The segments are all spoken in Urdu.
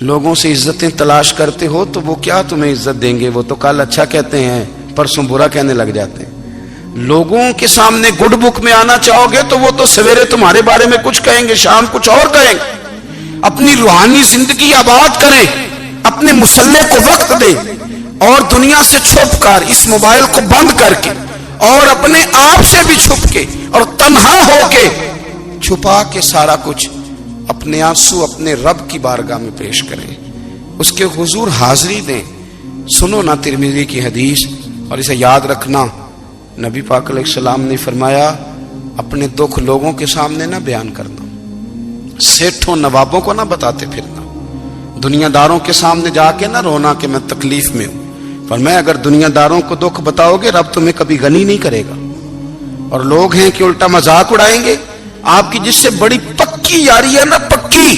لوگوں سے عزتیں تلاش کرتے ہو تو وہ کیا تمہیں عزت دیں گے؟ وہ تو کل اچھا کہتے ہیں، پرسوں برا کہنے لگ جاتے ہیں۔ لوگوں کے سامنے گڈ بک میں آنا چاہو گے تو وہ تو سویرے تمہارے بارے میں کچھ کہیں گے، شام کچھ اور کہیں گے۔ اپنی روحانی زندگی آباد کریں، اپنے مسلح کو وقت دیں، اور دنیا سے چھپ کر، اس موبائل کو بند کر کے، اور اپنے آپ سے بھی چھپ کے اور تنہا ہو کے، چھپا کے سارا کچھ اپنے آنسو اپنے رب کی بارگاہ میں پیش کریں، اس کے حضور حاضری دیں۔ سنو نا ترمذی کی حدیث، اور اسے یاد رکھنا، نبی پاک علیہ السلام نے فرمایا اپنے دکھ لوگوں کے سامنے نہ بیان کرنا، سیٹھوں نوابوں کو نہ بتاتے پھرنا، دنیا داروں کے سامنے جا کے نہ رونا کہ میں تکلیف میں ہوں۔ فرمایا اگر دنیا داروں کو دکھ بتاؤ گے رب تمہیں کبھی غنی نہیں کرے گا، اور لوگ ہیں کہ الٹا مذاق اڑائیں گے۔ آپ کی جس سے بڑی پکی یاری ہے نا، پکی،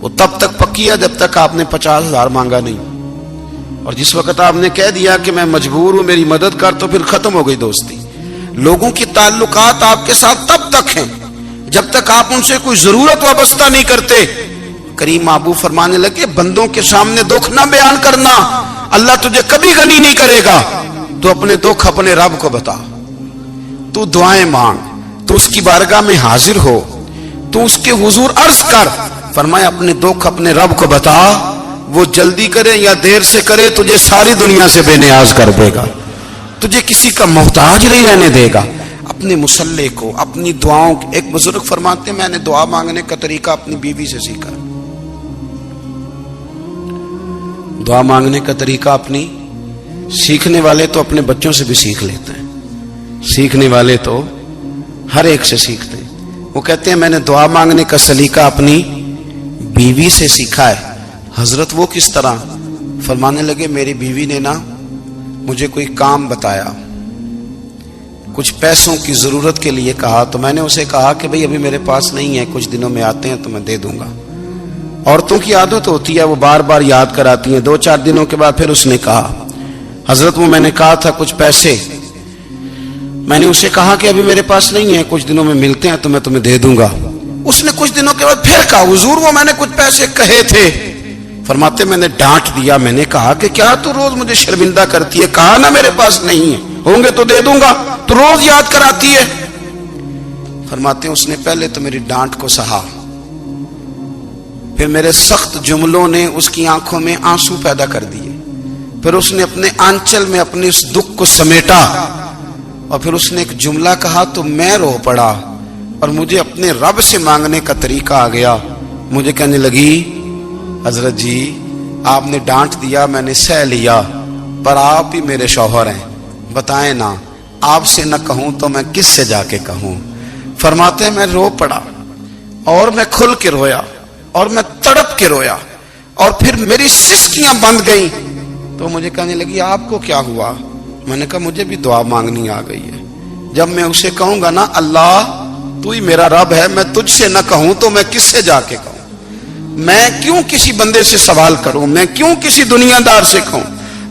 وہ تب تک پکی ہے جب تک آپ نے 50,000 مانگا نہیں، اور جس وقت آپ نے کہہ دیا کہ میں مجبور ہوں میری مدد کر، تو پھر ختم ہو گئی دوستی۔ لوگوں کی تعلقات آپ کے ساتھ تب تک ہیں جب تک آپ ان سے کوئی ضرورت وابستہ نہیں کرتے۔ کریم محبوب فرمانے لگے بندوں کے سامنے دکھ نہ بیان کرنا، اللہ تجھے کبھی غنی نہیں کرے گا۔ تو اپنے دکھ اپنے رب کو بتا، تو دعائیں مانگ، تو اس کی بارگاہ میں حاضر ہو، تو اس کے حضور عرض کر۔ فرمایا اپنے دکھ اپنے رب کو بتا، وہ جلدی کرے یا دیر سے کرے تجھے ساری دنیا سے بے نیاز کر دے گا، تجھے کسی کا محتاج نہیں رہنے دے گا۔ اپنے مسلح کو، اپنی دعاؤں، ایک بزرگ فرماتے ہیں میں نے دعا مانگنے کا طریقہ اپنی بیوی سے سیکھا، دعا مانگنے کا طریقہ اپنی، سیکھنے والے تو اپنے بچوں سے بھی سیکھ لیتے ہیں، سیکھنے والے تو ہر ایک سے سیکھتے ہیں۔ وہ کہتے ہیں میں نے دعا مانگنے کا سلیقہ اپنی بیوی سے سیکھا ہے۔ حضرت وہ کس طرح؟ فرمانے لگے میری بیوی نے نا مجھے کوئی کام بتایا، کچھ پیسوں کی ضرورت کے لیے کہا، تو میں نے اسے کہا کہ بھئی ابھی میرے پاس نہیں ہے، کچھ دنوں میں آتے ہیں تو میں دے دوں گا۔ عورتوں کی عادت ہوتی ہے وہ بار بار یاد کراتی ہیں، 2-4 دنوں کے بعد پھر اس نے کہا حضرت وہ میں نے کہا تھا کچھ پیسے، میں نے اسے کہا کہ ابھی میرے پاس نہیں ہے، کچھ دنوں میں ملتے ہیں تو میں تمہیں دے دوں گا۔ اس نے کچھ دنوں کے بعد پھر کہا حضور وہ میں نے کچھ پیسے کہے تھے۔ فرماتے میں نے ڈانٹ دیا، میں نے کہا کہ کیا تو روز مجھے شرمندہ کرتی ہے، کہا نا میرے پاس نہیں ہے، ہوں گے تو دے دوں گا، تو روز یاد کراتی ہے۔ فرماتے ہیں اس نے پہلے تو میری ڈانٹ کو سہا، پھر میرے سخت جملوں نے اس کی آنکھوں میں آنسو پیدا کر دیے، پھر اس نے اپنے آنچل میں اپنے اس دکھ کو سمیٹا، اور پھر اس نے ایک جملہ کہا تو میں رو پڑا، اور مجھے اپنے رب سے مانگنے کا طریقہ آ گیا۔ مجھے کہنے لگی حضرت جی آپ نے ڈانٹ دیا میں نے سہ لیا، پر آپ ہی میرے شوہر ہیں، بتائیں نا آپ سے نہ کہوں تو میں کس سے جا کے کہوں۔ فرماتے ہیں میں رو پڑا، اور میں کھل کے رویا، اور میں تڑپ کے رویا، اور پھر میری سسکیاں بند گئیں۔ تو مجھے کہنے لگی آپ کو کیا ہوا؟ میں نے کہا مجھے بھی دعا مانگنی آ گئی ہے، جب میں اسے کہوں گا نا اللہ تو ہی میرا رب ہے، میں تجھ سے نہ کہوں تو میں کس سے جا کے کہوں؟ میں کیوں کسی بندے سے سوال کروں؟ میں کیوں کسی دنیا دار سے کہوں؟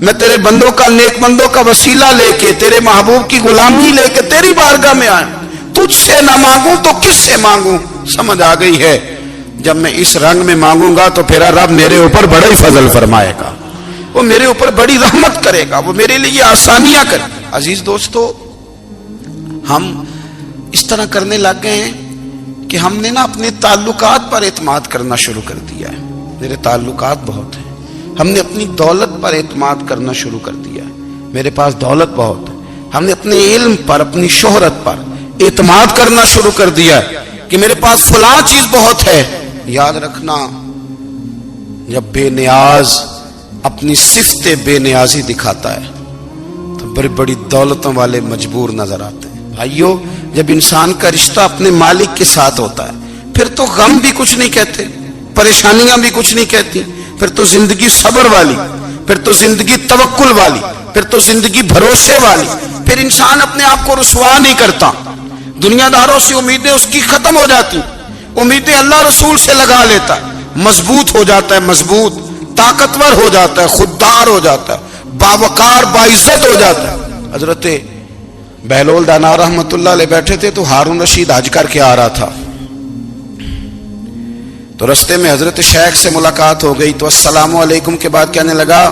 میں تیرے بندوں کا، نیک بندوں کا وسیلہ لے کے، تیرے محبوب کی غلامی لے کے تیری بارگاہ میں آیا، تجھ سے نہ مانگوں تو کس سے مانگوں؟ سمجھ آ گئی ہے جب میں اس رنگ میں مانگوں گا تو پھر رب میرے اوپر بڑا ہی فضل فرمائے گا، وہ میرے اوپر بڑی رحمت کرے گا، وہ میرے لیے آسانیاں کرے گا۔ عزیز دوستو ہم اس طرح کرنے لگ گئے ہیں کہ ہم نے نا اپنے تعلقات پر اعتماد کرنا شروع کر دیا ہے۔ میرے تعلقات بہت ہیں، ہم نے اپنی دولت پر اعتماد کرنا شروع کر دیا ہے، میرے پاس دولت بہت ہے۔ ہم نے اپنے علم پر، اپنی شہرت پر اعتماد کرنا شروع کر دیا ہے کہ میرے پاس فلاں چیز بہت ہے۔ یاد رکھنا جب بے نیاز اپنی صفت بے نیازی دکھاتا ہے تو بڑی بڑی دولتوں والے مجبور نظر آتے ہیں۔ بھائیو جب انسان کا رشتہ اپنے مالک کے ساتھ ہوتا ہے پھر تو غم بھی کچھ نہیں کہتے، پریشانیاں بھی کچھ نہیں کہتی، پھر تو زندگی صبر والی، پھر تو زندگی توکل والی، پھر تو زندگی بھروسے والی، پھر انسان اپنے آپ کو رسوا نہیں کرتا، دنیا داروں سے امیدیں اس کی ختم ہو جاتی، امیدیں اللہ رسول سے لگا لیتا ہے، مضبوط ہو جاتا ہے، مضبوط، طاقتور ہو جاتا ہے، خوددار ہو جاتا ہے، باوقار باعزت ہو جاتا ہے۔ حضرت بہلول دانا رحمت اللہ علیہ بیٹھے تھے تو ہارون رشید حج کر کے آ رہا تھا، تو رستے میں حضرت شیخ سے ملاقات ہو گئی تو السلام علیکم کے بعد کہنے لگا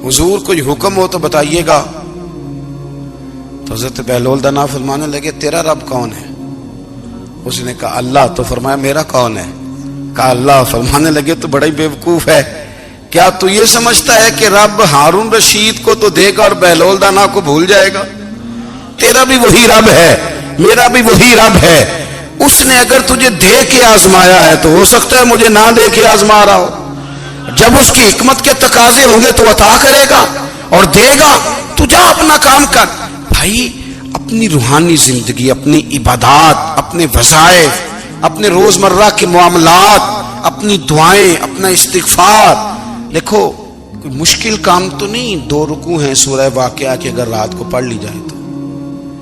حضور کوئی حکم ہو تو بتائیے گا. تو حضرت بہلول دنا فرمانے لگے تیرا رب کون ہے؟ اس نے کہا اللہ. تو فرمایا میرا کون ہے؟ کہا اللہ. فرمانے لگے تو بڑا ہی بیوقوف ہے، کیا تو یہ سمجھتا ہے کہ رب ہارون رشید کو تو دے گا اور بہلول دانا کو بھول جائے گا؟ تیرا بھی وہی رب ہے، میرا بھی وہی رب ہے. اس نے اگر تجھے دے کے آزمایا ہے تو ہو سکتا ہے مجھے نہ دے کے آزما رہا ہو. جب اس کی حکمت کے تقاضے ہوں گے تو عطا کرے گا اور دے گا. تو جا اپنا کام کر. بھائی اپنی روحانی زندگی، اپنی عبادات، اپنے وظائف، اپنے روزمرہ کے معاملات، اپنی دعائیں، اپنا استغفار. دیکھو کوئی مشکل کام تو نہیں 2 رکوع ہیں سورہ واقعہ کہ اگر رات کو پڑھ لی جائے تو.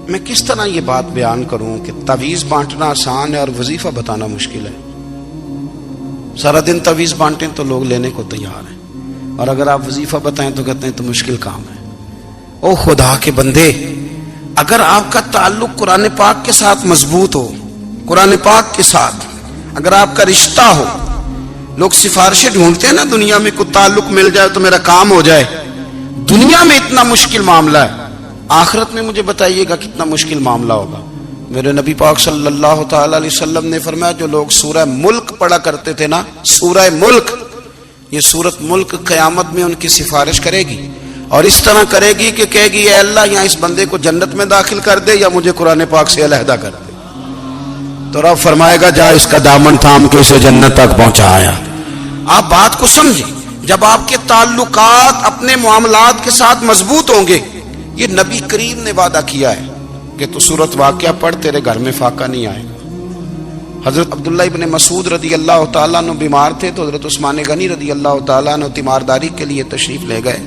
میں کس طرح یہ بات بیان کروں کہ تعویذ بانٹنا آسان ہے اور وظیفہ بتانا مشکل ہے. سارا دن تعویذ بانٹیں تو لوگ لینے کو تیار ہیں، اور اگر آپ وظیفہ بتائیں تو کہتے ہیں تو مشکل کام ہے. او خدا کے بندے، اگر آپ کا تعلق قرآن پاک کے ساتھ مضبوط ہو، قرآن پاک کے ساتھ اگر آپ کا رشتہ ہو، لوگ سفارشیں ڈھونڈتے ہیں نا دنیا میں، کوئی تعلق مل جائے تو میرا کام ہو جائے. دنیا میں اتنا مشکل معاملہ ہے، آخرت میں مجھے بتائیے گا کتنا مشکل معاملہ ہوگا. میرے نبی پاک صلی اللہ تعالی علیہ وسلم نے فرمایا جو لوگ سورہ ملک پڑھا کرتے تھے نا، سورہ ملک، یہ سورت ملک قیامت میں ان کی سفارش کرے گی، اور اس طرح کرے گی کہ کہے گی اے اللہ یہاں اس بندے کو جنت میں داخل کر دے یا مجھے قرآن پاک سے علیحدہ کر دے. تو رب فرمائے گا جا اس کا دامن تھام کے اسے جنت تک پہنچایا. آپ بات کو سمجھیں، جب آپ کے تعلقات اپنے معاملات کے ساتھ مضبوط ہوں گے. یہ نبی کریم نے وعدہ کیا ہے کہ تو سورت واقعہ پڑھ تیرے گھر میں فاقہ نہیں آئے گا. حضرت عبداللہ ابن مسعود رضی اللہ تعالیٰ عنہ بیمار تھے تو حضرت عثمان غنی رضی اللہ تعالیٰ عنہ تیمارداری کے لیے تشریف لے گئے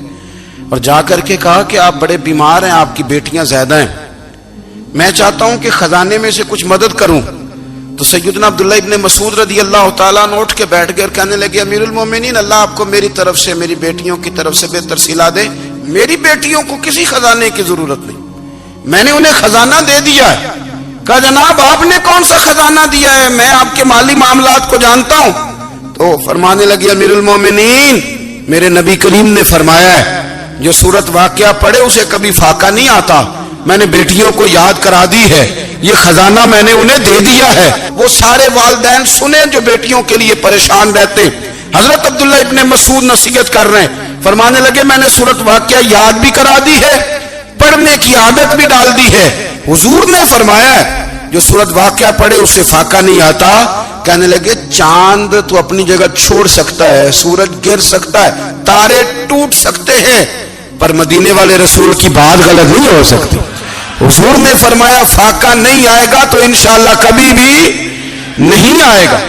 اور جا کر کے کہا کہ آپ بڑے بیمار ہیں، آپ کی بیٹیاں زیادہ ہیں، میں چاہتا ہوں کہ خزانے میں سے کچھ مدد کروں. تو سیدنا عبداللہ ابن مسعود رضی اللہ تعالیٰ عنہ اٹھ کے بیٹھ گئے اور کہنے لگے امیر المومنین، اللہ آپ کو میری طرف سے، میری بیٹیوں کی طرف سے بہتر صلہ دے. میری بیٹیوں کو کسی خزانے کی ضرورت نہیں، میں نے انہیں خزانہ دے دیا ہے. کہا جناب آپ نے کون سا خزانہ دیا ہے، میں آپ کے مالی معاملات کو جانتا ہوں. تو فرمانے لگے امیر المومنین، میرے نبی کریم نے فرمایا ہے جو سورت واقعہ پڑھے اسے کبھی فاقہ نہیں آتا. میں نے بیٹیوں کو یاد کرا دی ہے، یہ خزانہ میں نے انہیں دے دیا ہے. وہ سارے والدین سنیں جو بیٹیوں کے لیے پریشان رہتے ہیں. حضرت عبداللہ ابن مسعود نصیحت کر رہے ہیں، فرمانے لگے میں نے سورت واقعہ یاد بھی کرا دی ہے، پڑھنے کی عادت بھی ڈال دی ہے. حضور نے فرمایا ہے جو سورت واقعہ پڑھے اسے فاقہ نہیں آتا. کہنے لگے چاند تو اپنی جگہ چھوڑ سکتا ہے، سورج گر سکتا ہے، تارے ٹوٹ سکتے ہیں، پر مدینے والے رسول کی بات غلط نہیں ہو سکتی. حضور نے فرمایا فاقہ نہیں آئے گا تو انشاءاللہ کبھی بھی نہیں آئے گا.